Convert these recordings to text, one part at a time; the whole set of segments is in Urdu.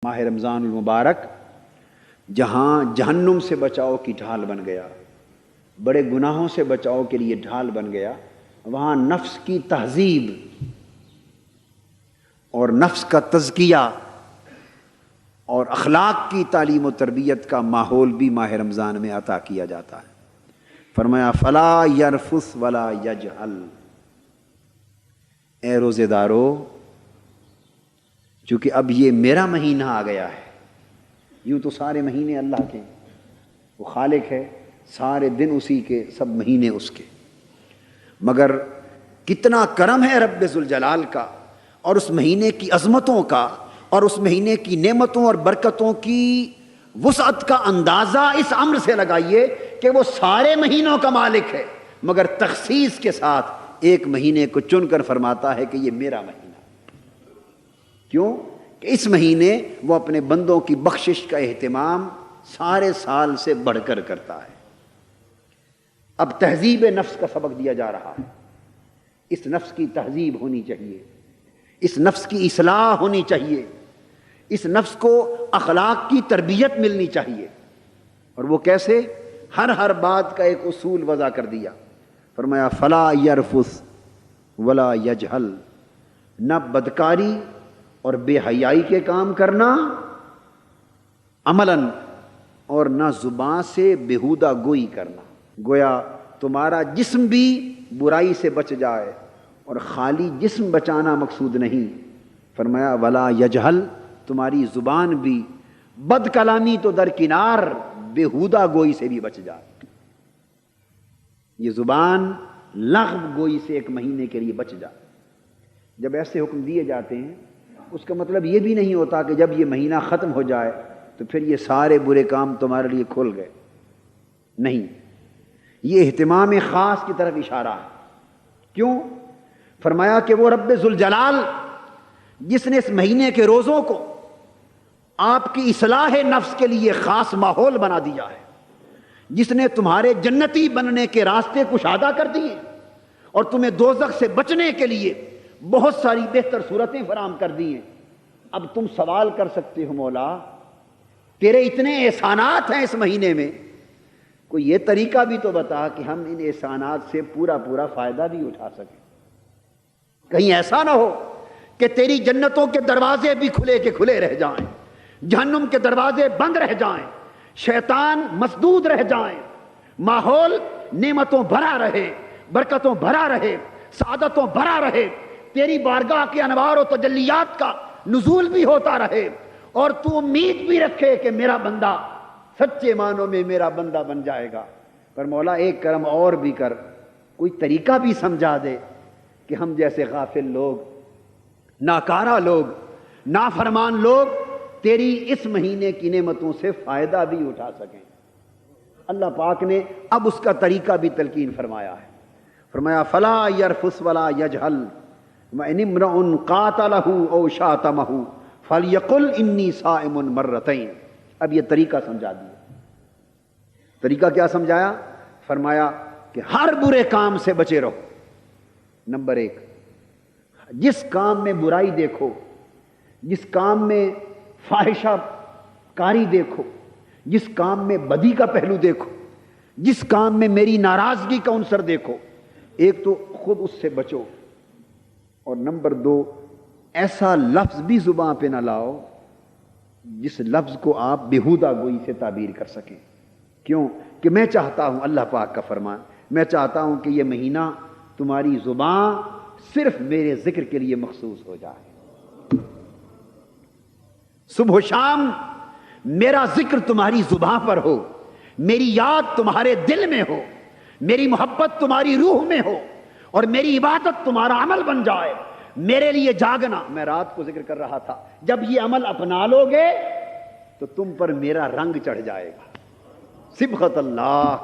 ماہ رمضان المبارک جہاں جہنم سے بچاؤ کی ڈھال بن گیا، بڑے گناہوں سے بچاؤ کے لیے ڈھال بن گیا، وہاں نفس کی تہذیب اور نفس کا تزکیہ اور اخلاق کی تعلیم و تربیت کا ماحول بھی ماہ رمضان میں عطا کیا جاتا ہے۔ فرمایا فلا یرفث ولا یجہل، اے روزے دارو، چونکہ اب یہ میرا مہینہ آ گیا ہے، یوں تو سارے مہینے اللہ کے، وہ خالق ہے، سارے دن اسی کے، سب مہینے اس کے، مگر کتنا کرم ہے رب ذوالجلال کا اور اس مہینے کی عظمتوں کا اور اس مہینے کی نعمتوں اور برکتوں کی وسعت کا اندازہ اس امر سے لگائیے کہ وہ سارے مہینوں کا مالک ہے، مگر تخصیص کے ساتھ ایک مہینے کو چن کر فرماتا ہے کہ یہ میرا مہینہ۔ کیوں؟ کہ اس مہینے وہ اپنے بندوں کی بخشش کا اہتمام سارے سال سے بڑھ کر کرتا ہے۔ اب تہذیب نفس کا سبق دیا جا رہا ہے، اس نفس کی تہذیب ہونی چاہیے، اس نفس کی اصلاح ہونی چاہیے، اس نفس کو اخلاق کی تربیت ملنی چاہیے۔ اور وہ کیسے؟ ہر بات کا ایک اصول وضع کر دیا۔ فرمایا فلا یرفث ولا یجہل، نہ بدکاری اور بے حیائی کے کام کرنا عملاً، اور نہ زبان سے بیہودہ گوئی کرنا، گویا تمہارا جسم بھی برائی سے بچ جائے، اور خالی جسم بچانا مقصود نہیں، فرمایا ولا یجہل، تمہاری زبان بھی بد کلامی تو درکنار، بیہودہ گوئی سے بھی بچ جائے۔ یہ زبان لغو گوئی سے ایک مہینے کے لیے بچ جائے۔ جب ایسے حکم دیے جاتے ہیں اس کا مطلب یہ بھی نہیں ہوتا کہ جب یہ مہینہ ختم ہو جائے تو پھر یہ سارے برے کام تمہارے لیے کھل گئے، نہیں، یہ اہتمام خاص کی طرف اشارہ ہے۔ کیوں؟ فرمایا کہ وہ رب ذوالجلال جس نے اس مہینے کے روزوں کو آپ کی اصلاح نفس کے لیے خاص ماحول بنا دیا ہے، جس نے تمہارے جنتی بننے کے راستے کشادہ کر دیے اور تمہیں دوزخ سے بچنے کے لیے بہت ساری بہتر صورتیں فراہم کر دی ہیں، اب تم سوال کر سکتے ہو مولا تیرے اتنے احسانات ہیں اس مہینے میں، کوئی یہ طریقہ بھی تو بتا کہ ہم ان احسانات سے پورا فائدہ بھی اٹھا سکیں۔ کہیں ایسا نہ ہو کہ تیری جنتوں کے دروازے بھی کھلے کے کھلے رہ جائیں، جہنم کے دروازے بند رہ جائیں، شیطان مسدود رہ جائیں، ماحول نعمتوں بھرا رہے، برکتوں بھرا رہے، سعادتوں بھرا رہے، تیری بارگاہ کے انوار و تجلیات کا نزول بھی ہوتا رہے، اور تو امید بھی رکھے کہ میرا بندہ سچے معنوں میں میرا بندہ بن جائے گا۔ پر مولا ایک کرم اور بھی کر، کوئی طریقہ بھی سمجھا دے کہ ہم جیسے غافل لوگ، ناکارہ لوگ، نافرمان لوگ تیری اس مہینے کی نعمتوں سے فائدہ بھی اٹھا سکیں۔ اللہ پاک نے اب اس کا طریقہ بھی تلقین فرمایا ہے۔ فرمایا فلا یرفث ولا یجہل وَإِنِ امْرُؤٌ قَاتَلَهُ أَوْ شَاتَمَهُ فَلْيَقُلْ إِنِّي صَائِمٌ مرتين۔ اب یہ طریقہ سمجھا دیا۔ طریقہ کیا سمجھایا؟ فرمایا کہ ہر برے کام سے بچے رہو۔ نمبر 1، جس کام میں برائی دیکھو، جس کام میں فاحشہ کاری دیکھو، جس کام میں بدی کا پہلو دیکھو، جس کام میں میری ناراضگی کا عنصر دیکھو، ایک تو خود اس سے بچو، اور نمبر 2، ایسا لفظ بھی زباں پہ نہ لاؤ جس لفظ کو آپ بیہودہ گوئی سے تعبیر کر سکیں۔ کیوں؟ کہ میں چاہتا ہوں، اللہ پاک کا فرمان، میں چاہتا ہوں کہ یہ مہینہ تمہاری زبان صرف میرے ذکر کے لیے مخصوص ہو جائے، صبح و شام میرا ذکر تمہاری زبان پر ہو، میری یاد تمہارے دل میں ہو، میری محبت تمہاری روح میں ہو، اور میری عبادت تمہارا عمل بن جائے، میرے لیے جاگنا۔ میں رات کو ذکر کر رہا تھا، جب یہ عمل اپنا لو گے تو تم پر میرا رنگ چڑھ جائے گا۔ صبغۃ اللہ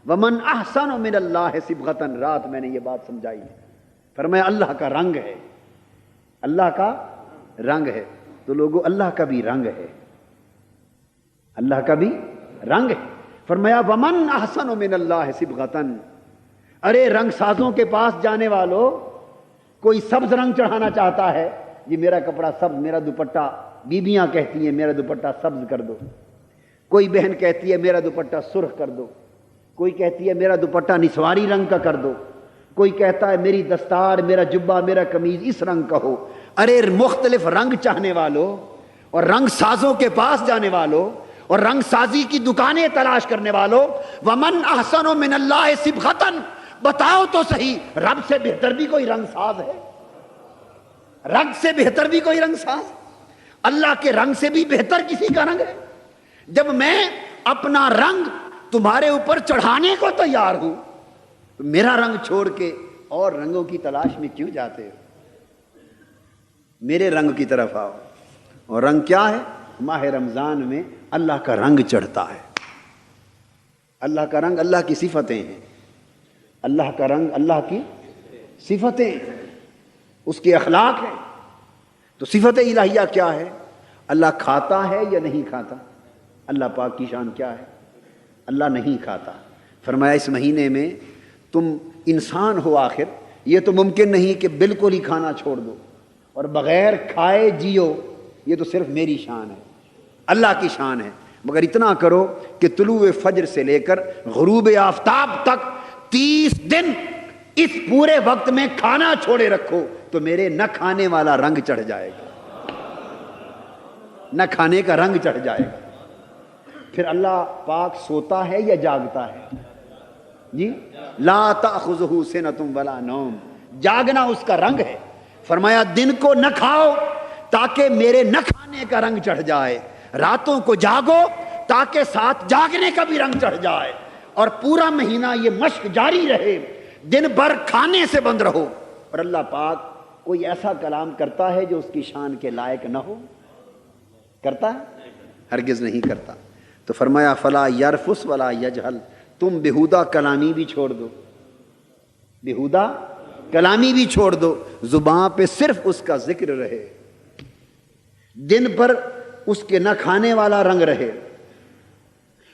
ومن احسن من اللہ صبغۃ، رات میں نے یہ بات سمجھائی، فرمایا اللہ کا رنگ ہے، اللہ کا رنگ ہے، تو لوگوں اللہ کا بھی رنگ ہے، اللہ کا بھی رنگ ہے۔ فرمایا ومن احسن من اللہ صبغۃ، ارے رنگ سازوں کے پاس جانے والوں، کوئی سبز رنگ چڑھانا چاہتا ہے، یہ میرا کپڑا سبز، میرا دوپٹہ بیبیاں کہتی ہیں میرا دوپٹہ سبز کر دو، کوئی بہن کہتی ہے میرا دوپٹہ سرخ کر دو، کوئی کہتی ہے میرا دوپٹہ نسواری رنگ کا کر دو، کوئی کہتا ہے میری دستار، میرا جبہ، میرا قمیض اس رنگ کا ہو۔ ارے مختلف رنگ چاہنے والوں اور رنگ سازوں کے پاس جانے والوں اور رنگ سازی کی دکانیں تلاش کرنے والوں، ومن احسن من اللہ صبغۃ، بتاؤ تو صحیح رب سے بہتر بھی کوئی رنگ ساز ہے؟ رنگ سے بہتر بھی کوئی رنگ ساز؟ اللہ کے رنگ سے بھی بہتر کسی کا رنگ ہے؟ جب میں اپنا رنگ تمہارے اوپر چڑھانے کو تیار ہوں تو میرا رنگ چھوڑ کے اور رنگوں کی تلاش میں کیوں جاتے ہو؟ میرے رنگ کی طرف آؤ۔ اور رنگ کیا ہے؟ ماہ رمضان میں اللہ کا رنگ چڑھتا ہے۔ اللہ کا رنگ اللہ کی صفتیں ہیں، اللہ کا رنگ اللہ کی صفتیں، اس کے اخلاق ہیں۔ تو صفت الہیہ کیا ہے؟ اللہ کھاتا ہے یا نہیں کھاتا؟ اللہ پاک کی شان کیا ہے؟ اللہ نہیں کھاتا۔ فرمایا اس مہینے میں تم انسان ہو، آخر یہ تو ممکن نہیں کہ بالکل ہی کھانا چھوڑ دو اور بغیر کھائے جیو، یہ تو صرف میری شان ہے، اللہ کی شان ہے۔ مگر اتنا کرو کہ طلوع فجر سے لے کر غروب آفتاب تک 30 دن اس پورے وقت میں کھانا چھوڑے رکھو تو میرے نہ کھانے والا رنگ چڑھ جائے گا، نہ کھانے کا رنگ چڑھ جائے گا۔ پھر اللہ پاک سوتا ہے یا جاگتا ہے؟ جی، لا تأخذہ سنۃ ولا نوم، جاگنا اس کا رنگ ہے۔ فرمایا دن کو نہ کھاؤ تاکہ میرے نہ کھانے کا رنگ چڑھ جائے، راتوں کو جاگو تاکہ ساتھ جاگنے کا بھی رنگ چڑھ جائے، اور پورا مہینہ یہ مشق جاری رہے، دن بھر کھانے سے بند رہو۔ اور اللہ پاک کوئی ایسا کلام کرتا ہے جو اس کی شان کے لائق نہ ہو؟ کرتا ہے؟ ہرگز نہیں کرتا۔ تو فرمایا فلا یرفس ولا یجہل، تم بیہودہ کلامی بھی چھوڑ دو، بیہودہ کلامی بھی چھوڑ دو، زباں پہ صرف اس کا ذکر رہے، دن پر اس کے نہ کھانے والا رنگ رہے،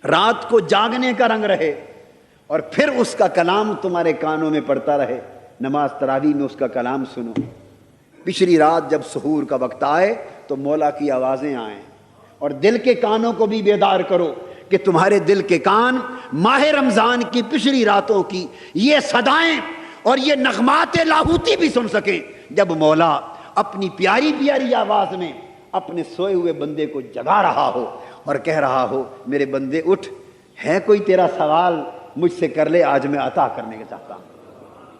رات کو جاگنے کا رنگ رہے، اور پھر اس کا کلام تمہارے کانوں میں پڑتا رہے۔ نماز تراویح میں اس کا کلام سنو، پچھلی رات جب سحور کا وقت آئے تو مولا کی آوازیں آئیں، اور دل کے کانوں کو بھی بیدار کرو کہ تمہارے دل کے کان ماہ رمضان کی پچھلی راتوں کی یہ صدائیں اور یہ نغمات لاہوتی بھی سن سکیں، جب مولا اپنی پیاری پیاری آواز میں اپنے سوئے ہوئے بندے کو جگا رہا ہو اور کہہ رہا ہو میرے بندے اٹھ، ہے کوئی تیرا سوال مجھ سے کر لے، آج میں عطا کرنے کا چاہتا ہوں،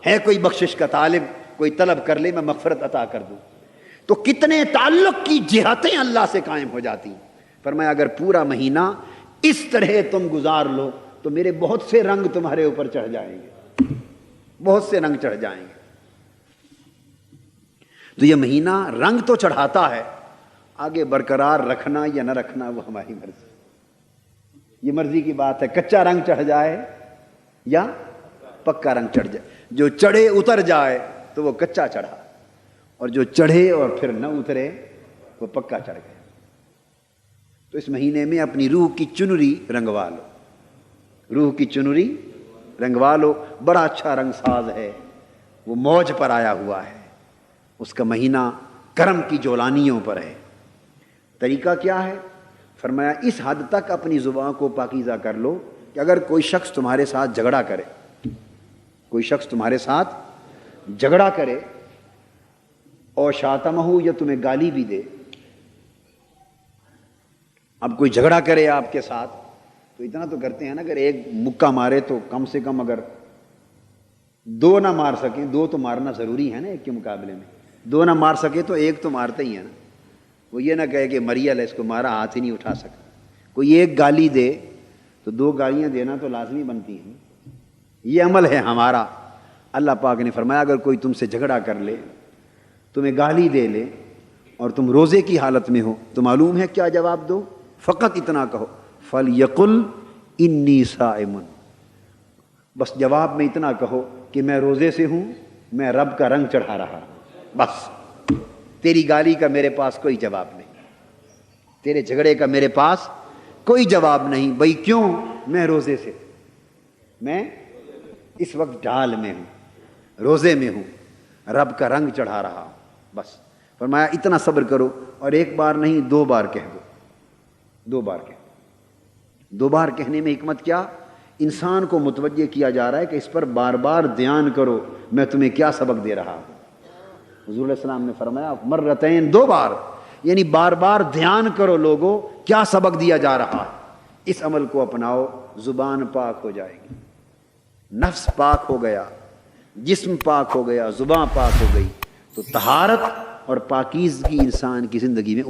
ہے کوئی بخشش کا طالب، کوئی طلب کر لے میں مغفرت عطا کر دوں۔ تو کتنے تعلق کی جہتیں اللہ سے قائم ہو جاتی ہیں۔ فرمایا اگر پورا مہینہ اس طرح تم گزار لو تو میرے بہت سے رنگ تمہارے اوپر چڑھ جائیں گے، بہت سے رنگ چڑھ جائیں گے۔ تو یہ مہینہ رنگ تو چڑھاتا ہے، آگے برقرار رکھنا یا نہ رکھنا وہ ہماری مرضی، یہ مرضی کی بات ہے۔ کچا رنگ چڑھ جائے یا پکا رنگ چڑھ جائے، جو چڑھے اتر جائے تو وہ کچا چڑھا، اور جو چڑھے اور پھر نہ اترے وہ پکا چڑھ گیا۔ تو اس مہینے میں اپنی روح کی چنری رنگوا لو، روح کی چنری رنگوا لو۔ بڑا اچھا رنگ ساز ہے، وہ موج پر آیا ہوا ہے، اس کا مہینہ کرم کی جولانیوں پر ہے۔ طریقہ کیا ہے؟ فرمایا اس حد تک اپنی زبان کو پاکیزہ کر لو کہ اگر کوئی شخص تمہارے ساتھ جھگڑا کرے، کوئی شخص تمہارے ساتھ جھگڑا کرے اور شاتمہ یا تمہیں گالی بھی دے، اب کوئی جھگڑا کرے آپ کے ساتھ تو اتنا تو کرتے ہیں نا، اگر ایک مکہ مارے تو کم سے کم اگر دو نہ مار سکیں، دو تو مارنا ضروری ہے نا ایک کے مقابلے میں، دو نہ مار سکے تو ایک تو مارتے ہی ہے نا۔ وہ یہ نہ کہے کہ مریل ہے اس کو مارا، ہاتھ ہی نہیں اٹھا سکا۔ کوئی ایک گالی دے تو دو گالیاں دینا تو لازمی بنتی ہیں، یہ عمل ہے ہمارا۔ اللہ پاک نے فرمایا اگر کوئی تم سے جھگڑا کر لے، تمہیں گالی دے لے اور تم روزے کی حالت میں ہو تو معلوم ہے کیا جواب دو؟ فقط اتنا کہو فَلْيَقُلْ إِنِّي صَائِمٌ، بس جواب میں اتنا کہو کہ میں روزے سے ہوں، میں رب کا رنگ چڑھا رہا ہوں، بس۔ تیری گالی کا میرے پاس کوئی جواب نہیں، تیرے جھگڑے کا میرے پاس کوئی جواب نہیں۔ بھئی کیوں؟ میں روزے سے، میں اس وقت ڈھال میں ہوں، روزے میں ہوں، رب کا رنگ چڑھا رہا ہوں، بس۔ فرمایا اتنا صبر کرو، اور ایک بار نہیں 2 بار کہہ دو، 2 بار کہہ دو۔ 2 بار کہنے میں حکمت کیا؟ انسان کو متوجہ کیا جا رہا ہے کہ اس پر بار بار دھیان کرو میں تمہیں کیا سبق دے رہا ہوں۔ حضور علیہ السلام نے فرمایا مرتین، 2 بار، یعنی بار بار دھیان کرو لوگوں کیا سبق دیا جا رہا ہے، اس عمل کو اپناؤ، زبان پاک ہو جائے گی، نفس پاک ہو گیا، جسم پاک ہو گیا، زبان پاک ہو گئی، تو طہارت اور پاکیزگی انسان کی زندگی میں